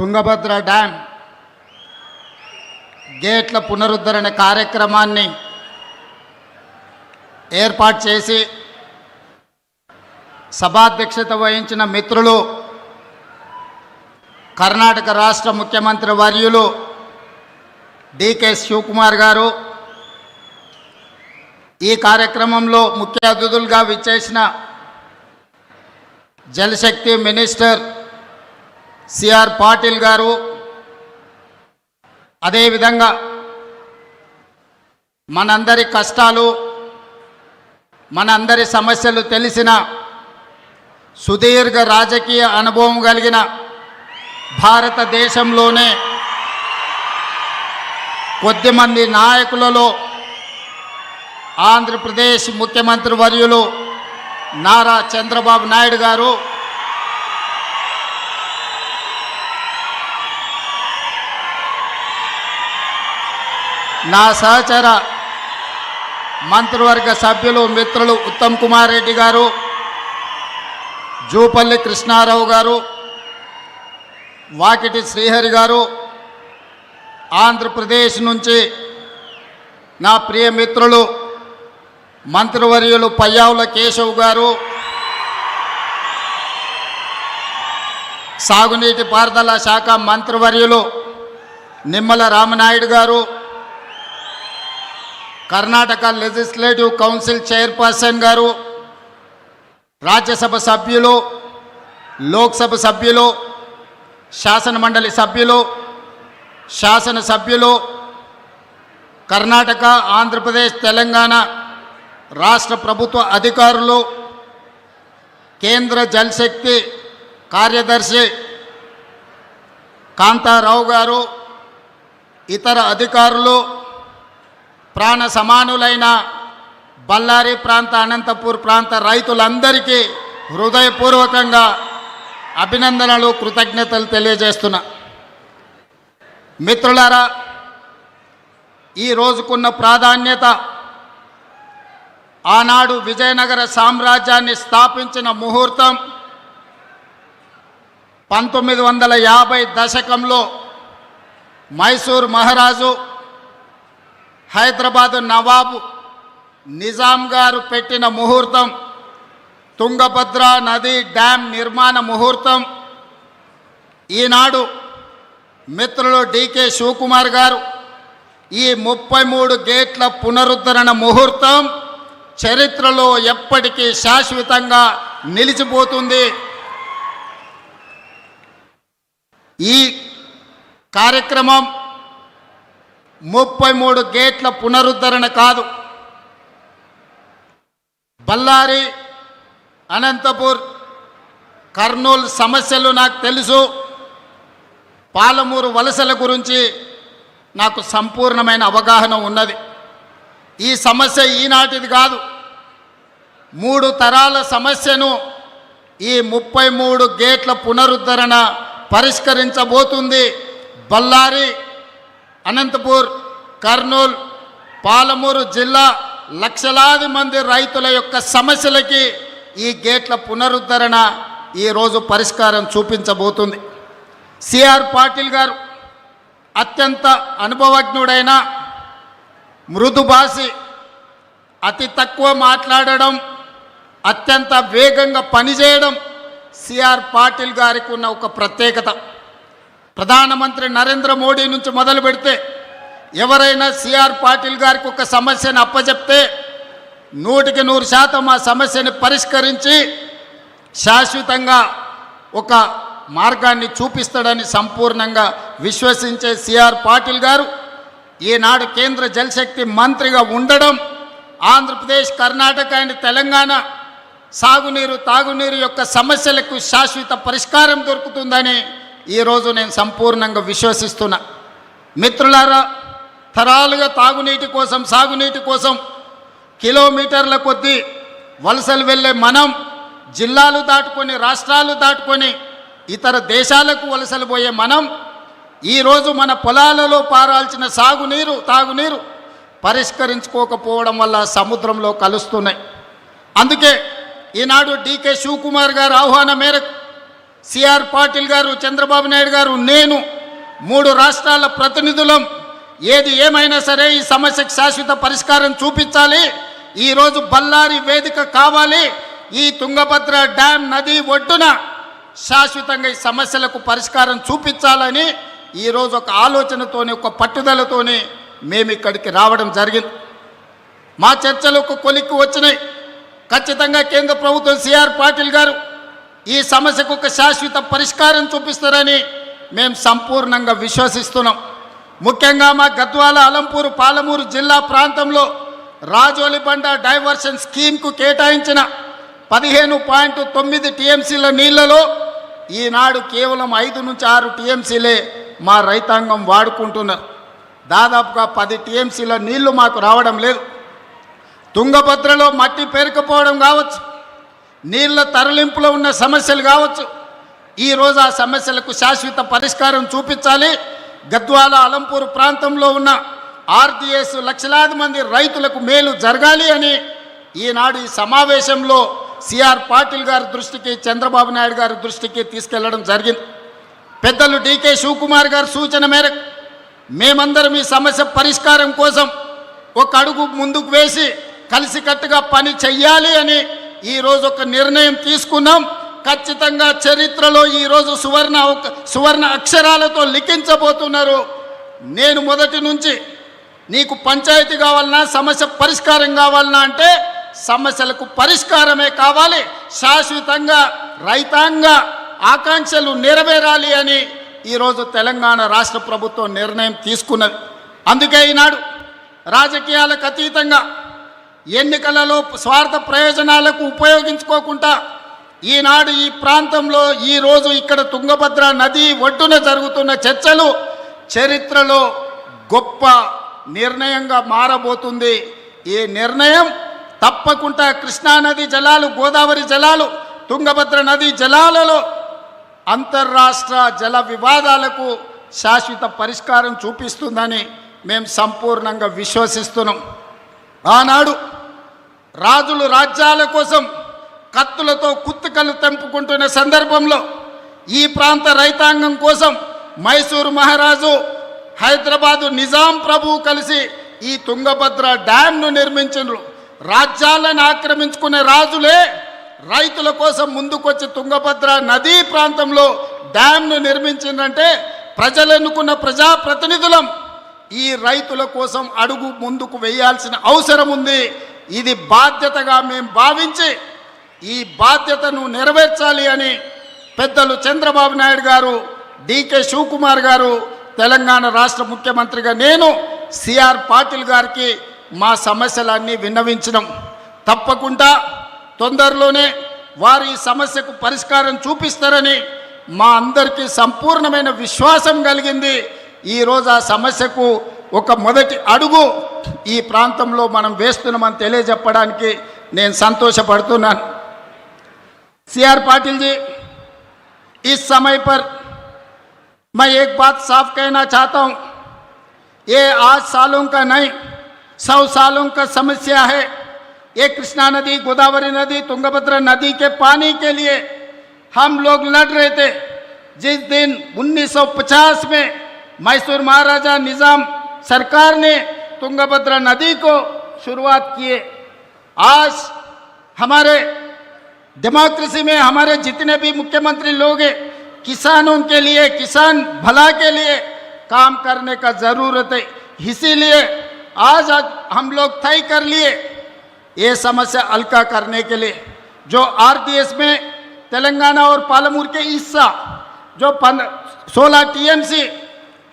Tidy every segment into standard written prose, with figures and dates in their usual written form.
Tungabhadra dam గేట్ల పునరుద్ధరణ కార్యక్రమాన్ని ఏర్పాటు చేసి సభాధ్యక్షత వహించిన మిత్రులు కర్ణాటక రాష్ట్ర ముఖ్యమంత్రి వర్యులు డికే శివకుమార్ గారు, ఈ కార్యక్రమంలో ముఖ్య అతిథులుగా విచ్చేసిన జలశక్తి మినిస్టర్ సిఆర్ పాటిల్ గారు, అదేవిధంగా మనందరి కష్టాలు మనందరి సమస్యలు తెలిసిన సుదీర్ఘ రాజకీయ అనుభవం కలిగిన భారతదేశంలోనే కొద్దిమంది నాయకులలో ఆంధ్రప్రదేశ్ ముఖ్యమంత్రి వర్యులు నారా చంద్రబాబు నాయుడు గారు, నా సహచర మంత్రివర్గ సభ్యులు మిత్రులు ఉత్తమ్ కుమార్ రెడ్డి గారు, జూపల్లి కృష్ణారావు గారు, వాకిటి శ్రీహరి గారు, ఆంధ్రప్రదేశ్ నుంచి నా ప్రియ మిత్రులు మంత్రివర్యులు పయ్యావుల కేశవ్ గారు, సాగునీటి పారుదల శాఖ మంత్రివర్యులు నిమ్మల రామనాయుడు గారు, కర్ణాటక లెజిస్లేటివ్ కౌన్సిల్ చైర్పర్సన్ గారు, రాజ్యసభ సభ్యులు, లోక్సభ సభ్యులు, శాసనమండలి సభ్యులు, శాసనసభ్యులు, కర్ణాటక, ఆంధ్రప్రదేశ్, తెలంగాణ రాష్ట్ర ప్రభుత్వ అధికారులు, కేంద్ర జలశక్తి కార్యదర్శి కాంతారావు గారు, ఇతర అధికారులు, ప్రాణ సమానులైన బళ్ళారి ప్రాంత, అనంతపూర్ ప్రాంత రైతులందరికీ హృదయపూర్వకంగా అభినందనలు, కృతజ్ఞతలు తెలియజేస్తున్నా. మిత్రులారా, ఈ రోజుకున్న ప్రాధాన్యత ఆనాడు విజయనగర సామ్రాజ్యాన్ని స్థాపించిన ముహూర్తం 1950 దశకంలో మైసూర్ మహారాజు, హైదరాబాదు నవాబు నిజాం గారు పెట్టిన ముహూర్తం, తుంగభద్ర నది డ్యామ్ నిర్మాణ ముహూర్తం. ఈనాడు మిత్రులు డికే శివకుమార్ గారు ఈ 33 గేట్ల పునరుద్ధరణ ముహూర్తం చరిత్రలో ఎప్పటికీ శాశ్వతంగా నిలిచిపోతుంది. ఈ కార్యక్రమం 33 గేట్ల పునరుద్ధరణ కాదు, బళ్ళారి, అనంతపూర్, కర్నూలు సమస్యలు నాకు తెలుసు, పాలమూరు వలసల గురించి నాకు సంపూర్ణమైన అవగాహన ఉన్నది. ఈ సమస్య ఈనాటిది కాదు, 3 తరాల సమస్యను ఈ 33 గేట్ల పునరుద్ధరణ పరిష్కరించబోతుంది. బళ్ళారి, అనంతపూర్, కర్నూలు, పాలమూరు జిల్లా లక్షలాది మంది రైతుల యొక్క సమస్యలకి ఈ గేట్ల పునరుద్ధరణ ఈరోజు పరిష్కారం చూపించబోతుంది. సిఆర్ పాటిల్ గారు అత్యంత అనుభవజ్ఞుడైన, మృదుభాషి, అతి తక్కువ మాట్లాడడం, అత్యంత వేగంగా పనిచేయడం సిఆర్ పాటిల్ గారికి ఉన్న ఒక ప్రత్యేకత. ప్రధానమంత్రి నరేంద్ర మోడీ నుంచి మొదలు పెడితే ఎవరైనా సిఆర్ పాటిల్ గారికి ఒక సమస్యను అప్పచెప్తే 100% ఆ సమస్యని పరిష్కరించి శాశ్వతంగా ఒక మార్గాన్ని చూపిస్తాడని సంపూర్ణంగా విశ్వసించే సిఆర్ పాటిల్ గారు ఈనాడు కేంద్ర జలశక్తి మంత్రిగా ఉండడం, ఆంధ్రప్రదేశ్, కర్ణాటక అండ్ తెలంగాణ సాగునీరు, తాగునీరు యొక్క సమస్యలకు శాశ్వత పరిష్కారం దొరుకుతుందని ఈరోజు నేను సంపూర్ణంగా విశ్వసిస్తున్నా. మిత్రులారా, తరాలుగా తాగునీటి కోసం, సాగునీటి కోసం కిలోమీటర్ల కొద్దీ వలసలు వెళ్ళే మనం, జిల్లాలు దాటుకొని, రాష్ట్రాలు దాటుకొని ఇతర దేశాలకు వలసలు పోయే మనం ఈరోజు మన పొలాలలో పారాల్సిన సాగునీరు, తాగునీరు పరిష్కరించుకోకపోవడం వల్ల సముద్రంలో కలుస్తున్నాయి. అందుకే ఈనాడు డికే శివకుమార్ గారు ఆహ్వానం మేరకు సిఆర్ పాటిల్ గారు, చంద్రబాబు నాయుడు గారు, నేను 3 రాష్ట్రాల ప్రతినిధులం. ఏది ఏమైనా సరే ఈ సమస్యకు శాశ్వత పరిష్కారం చూపించాలి. ఈరోజు బళ్ళారి వేదిక కావాలి. ఈ తుంగభద్ర డ్యామ్ నది ఒడ్డున శాశ్వతంగా ఈ సమస్యలకు పరిష్కారం చూపించాలని ఈరోజు ఒక ఆలోచనతోని, ఒక పట్టుదలతోని మేము ఇక్కడికి రావడం జరిగింది. మా చర్చలు ఒక కొలిక్కి వచ్చినాయి. ఖచ్చితంగా కేంద్ర ప్రభుత్వం సిఆర్ పాటిల్ గారు ఈ సమస్యకు ఒక శాశ్వత పరిష్కారం చూపిస్తారని మేము సంపూర్ణంగా విశ్వసిస్తున్నాం. ముఖ్యంగా మా గద్వాల, అలంపూరు, పాలమూరు జిల్లా ప్రాంతంలో రాజోలిబండ డైవర్షన్ స్కీమ్కు కేటాయించిన 15.9 టీఎంసీల నీళ్లలో ఈనాడు కేవలం 5 నుంచి 6 టీఎంసీలే మా రైతాంగం వాడుకుంటున్నారు. దాదాపుగా 10 టీఎంసీల నీళ్లు మాకు రావడం లేదు. తుంగభద్రలో మట్టి పేరుకుపోవడం కావచ్చు, నీళ్ల తరలింపులో ఉన్న సమస్యలు కావచ్చు. ఈరోజు ఆ సమస్యలకు శాశ్వత పరిష్కారం చూపించాలి. గద్వాల, అలంపూరు ప్రాంతంలో ఉన్న ఆర్డీఎస్ లక్షలాది మంది రైతులకు మేలు జరగాలి అని ఈనాడు ఈ సమావేశంలో సిఆర్ పాటిల్ గారి దృష్టికి, చంద్రబాబు నాయుడు గారి దృష్టికి తీసుకెళ్లడం జరిగింది. పెద్దలు డీకే శివకుమార్ గారి సూచన మేరకు మేమందరం ఈ సమస్య పరిష్కారం కోసం ఒక అడుగు ముందుకు వేసి కలిసికట్టుగా పని చెయ్యాలి అని ఈరోజు ఒక నిర్ణయం తీసుకున్నాం. ఖచ్చితంగా చరిత్రలో ఈరోజు సువర్ణ అక్షరాలతో లిఖించబోతున్నారు. నేను మొదటి నుంచి నీకు పంచాయతీ కావాలన్నా, సమస్య పరిష్కారం కావాలన్నా అంటే సమస్యలకు పరిష్కారమే కావాలి, శాశ్వతంగా రైతాంగ ఆకాంక్షలు నెరవేరాలి అని ఈరోజు తెలంగాణ రాష్ట్ర ప్రభుత్వం నిర్ణయం తీసుకున్నది. అందుకే ఈనాడు రాజకీయాలకు అతీతంగా, ఎన్నికలలో స్వార్థ ప్రయోజనాలకు ఉపయోగించుకోకుండా ఈనాడు ఈ ప్రాంతంలో ఈరోజు ఇక్కడ తుంగభద్ర నది ఒడ్డున జరుగుతున్న చర్చలు చరిత్రలో గొప్ప నిర్ణయంగా మారబోతుంది. ఈ నిర్ణయం తప్పకుండా కృష్ణానది జలాలు, గోదావరి జలాలు, తుంగభద్ర నది జలాలలో అంతర్రాష్ట్ర జల వివాదాలకు శాశ్వత పరిష్కారం చూపిస్తుందని మేము సంపూర్ణంగా విశ్వసిస్తున్నాం. ఆనాడు రాజులు రాజ్యాల కోసం కత్తులతో కుత్తుకలు తెంపుకుంటున్న సందర్భంలో ఈ ప్రాంత రైతాంగం కోసం మైసూరు మహారాజు, హైదరాబాదు నిజాం ప్రభువు కలిసి ఈ తుంగభద్ర డ్యాంను నిర్మించారు. రాజ్యాలను ఆక్రమించుకునే రాజులే రైతుల కోసం ముందుకొచ్చి తుంగభద్ర నదీ ప్రాంతంలో డ్యాంను నిర్మించిందంటే ప్రజలు ఎన్నుకున్న ప్రజాప్రతినిధులం ఈ రైతుల కోసం అడుగు ముందుకు వేయాల్సిన అవసరం ఉంది. ఇది బాధ్యతగా మేము భావించి ఈ బాధ్యతను నెరవేర్చాలి అని పెద్దలు చంద్రబాబు నాయుడు గారు, డీకే శివకుమార్ గారు, తెలంగాణ రాష్ట్ర ముఖ్యమంత్రిగా నేను సిఆర్ పాటిల్ గారికి మా సమస్యలన్నీ విన్నవించడం. తప్పకుండా తొందరలోనే వారు ఈ సమస్యకు పరిష్కారం చూపిస్తారని మా అందరికీ సంపూర్ణమైన విశ్వాసం కలిగింది. ఈరోజు ఆ సమస్యకు ఒక మొదటి అడుగు ఈ ప్రాంతంలో మనం వేస్తున్నామని తెలియజెప్పడానికి నేను సంతోషపడుతున్నాను. सीआर पाटिल जी, इस समय पर मैं एक बात साफ कहना चाहता हूँ, ये आज सालों का नहीं 100 सालों का समस्या है। ये कृष्णा नदी, गोदावरी नदी, तुंगभद्रा नदी के पानी के लिए हम लोग लड़ रहे थे। जिस दिन 1950 में मैसूर महाराजा निज़ाम सरकार ने तुंगभद्रा नदी को शुरुआत किए। आज हमारे डेमोक्रेसी में हमारे जितने भी मुख्यमंत्री लोग हैं, किसानों के लिए, किसान भला के लिए काम करने का ज़रूरत है। इसीलिए आज हम लोग तय कर लिए ये समस्या हल्का करने के लिए जो आरडीएस में तेलंगाना और पालमूर के हिस्सा जो 16 टीएमसी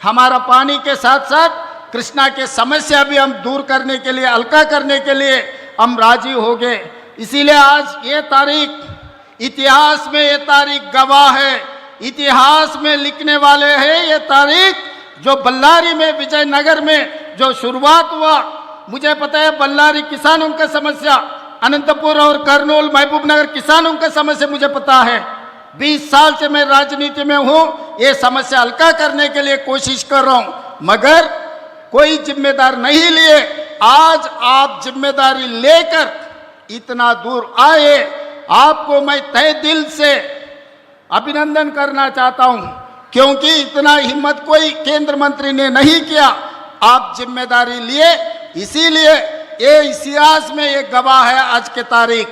हमारा पानी के साथ साथ कृष्णा के समस्या भी हम दूर करने के लिए, हल्का करने के लिए हम राजी हो गए। इसीलिए आज ये तारीख, इतिहास में ये तारीख गवाह है, इतिहास में लिखने वाले हैं। ये तारीख जो बल्लारी में, विजयनगर में जो शुरुआत हुआ, मुझे पता है बल्लारी किसानों का समस्या, अनंतपुर और कर्नूल, महबूबनगर किसानों का समस्या मुझे पता है। 20 साल से मैं राजनीति में हूँ, ये समस्या हल्का करने के लिए कोशिश कर रहा हूँ, मगर कोई जिम्मेदार नहीं लिए। आज आप जिम्मेदारी लेकर इतना दूर आए, आपको मैं तहे दिल से अभिनंदन करना चाहता हूं, क्योंकि इतना हिम्मत कोई केंद्र मंत्री ने नहीं किया। आप जिम्मेदारी लिए, इसीलिए ये इतिहास में ये गवाह है आज के तारीख।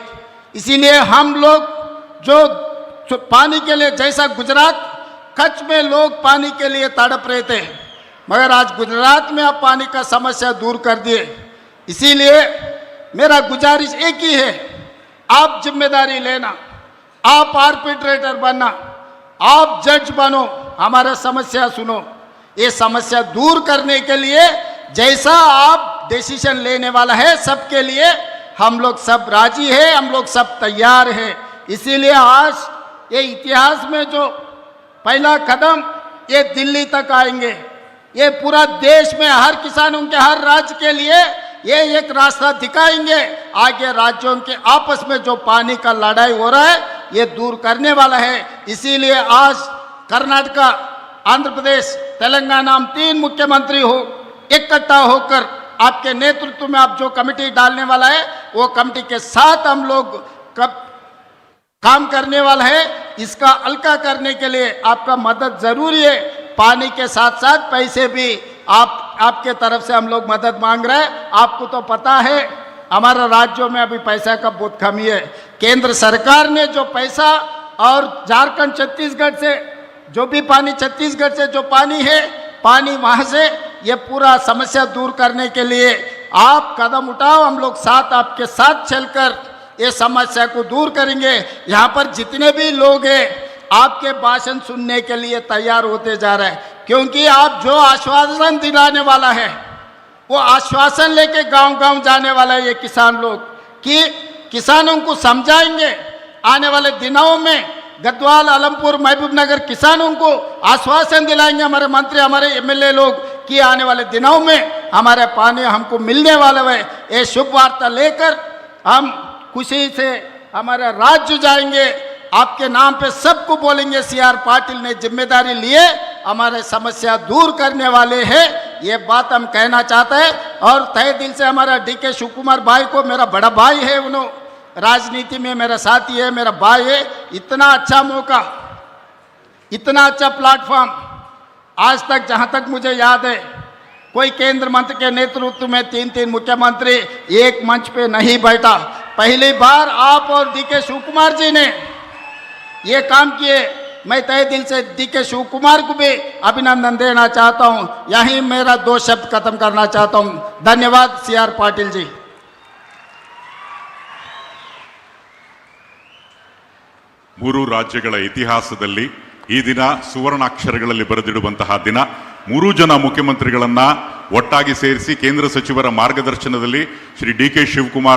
इसीलिए हम लोग जो पानी के लिए, जैसा गुजरात कच्छ में लोग पानी के लिए तड़प रहे थे, मगर आज गुजरात में आप पानी का समस्या दूर कर दिए। इसीलिए मेरा गुजारिश एक ही है, आप जिम्मेदारी लेना, आप आर्बिट्रेटर बनना, आप जज बनो, हमारा समस्या सुनो। ये समस्या दूर करने के लिए जैसा आप डिसीजन लेने वाला है, सबके लिए हम लोग सब राजी है, हम लोग सब तैयार है। इसीलिए आज ये इतिहास में जो पहला कदम, ये दिल्ली तक आएंगे, ये पूरा देश में हर किसानों के, हर राज्य के लिए ये एक रास्ता दिखाएंगे। आगे राज्यों के आपस में जो पानी का लड़ाई हो रहा है, ये दूर करने वाला है। इसीलिए आज कर्नाटक, आंध्र प्रदेश, तेलंगाना, हम 3 मुख्यमंत्री हो इकट्ठा होकर आपके नेतृत्व में आप जो कमेटी डालने वाला है, वो कमेटी के साथ हम लोग कब काम करने वाला है। इसका हल्का करने के लिए आपका मदद जरूरी है। पानी के साथ साथ पैसे भी आपके तरफ से हम लोग मदद मांग रहे हैं। आपको तो पता है हमारा राज्यों में अभी पैसा का बहुत कमी है। केंद्र सरकार ने जो पैसा, और झारखंड, छत्तीसगढ़ से जो भी पानी, छत्तीसगढ़ से जो पानी है, पानी वहाँ से, ये पूरा समस्या दूर करने के लिए आप कदम उठाओ। हम लोग साथ, आपके साथ चलकर ये समस्या को दूर करेंगे। यहाँ पर जितने भी लोग हैं आपके भाषण सुनने के लिए तैयार होते जा रहे हैं, क्योंकि आप जो आश्वासन दिलाने वाला है, वो आश्वासन लेके गांव-गांव जाने वाला है। ये किसान लोग कि किसानों को समझाएंगे। आने वाले दिनों में गढ़वाल, आलमपुर, महबूबनगर किसानों को आश्वासन दिलाएंगे हमारे मंत्री, हमारे एमएलए लोग, कि आने वाले दिनों में हमारे पानी हमको मिलने वाला है। ये शुभ वार्ता लेकर हम खुशी से हमारा राज्य जाएंगे। आपके नाम पे सबको बोलेंगे, CR पाटिल ने जिम्मेदारी लिए, हमारे समस्या दूर करने वाले हैं। ये बात हम कहना चाहते हैं। और तहे दिल से हमारा DK शिव कुमार भाई को, मेरा बड़ा भाई है, उन्होंने राजनीति में मेरा साथी है, मेरा भाई है। इतना अच्छा मौका, इतना अच्छा प्लेटफॉर्म आज तक, जहाँ तक मुझे याद है, कोई केंद्र मंत्री के नेतृत्व में 3 मुख्यमंत्री एक मंच पे नहीं बैठा। पहली बार आप और DK शिव कुमार जी ने ये काम किए। मैं तहे दिल से DK शिव कुमार को भी अभिनंदन देना चाहता हूं। यहीं मेरा 2 शब्द खत्म करना चाहता हूं। धन्यवाद CR पाटिल जी। ಮೂರು ರಾಜ್ಯಗಳ ಇತಿಹಾಸದಲ್ಲಿ ಈ ದಿನ ಸುವರ್ಣಾಕ್ಷರಗಳಲ್ಲಿ ಬರೆದಿಡುವಂತಹ ದಿನ. 3 ಜನ ಮುಖ್ಯಮಂತ್ರಿಗಳನ್ನ ಒಟ್ಟಾಗಿ ಸೇರಿಸಿ ಕೇಂದ್ರ ಸಚಿವರ ಮಾರ್ಗದರ್ಶನದಲ್ಲಿ ಶ್ರೀ DK ಶಿವಕುಮಾರ್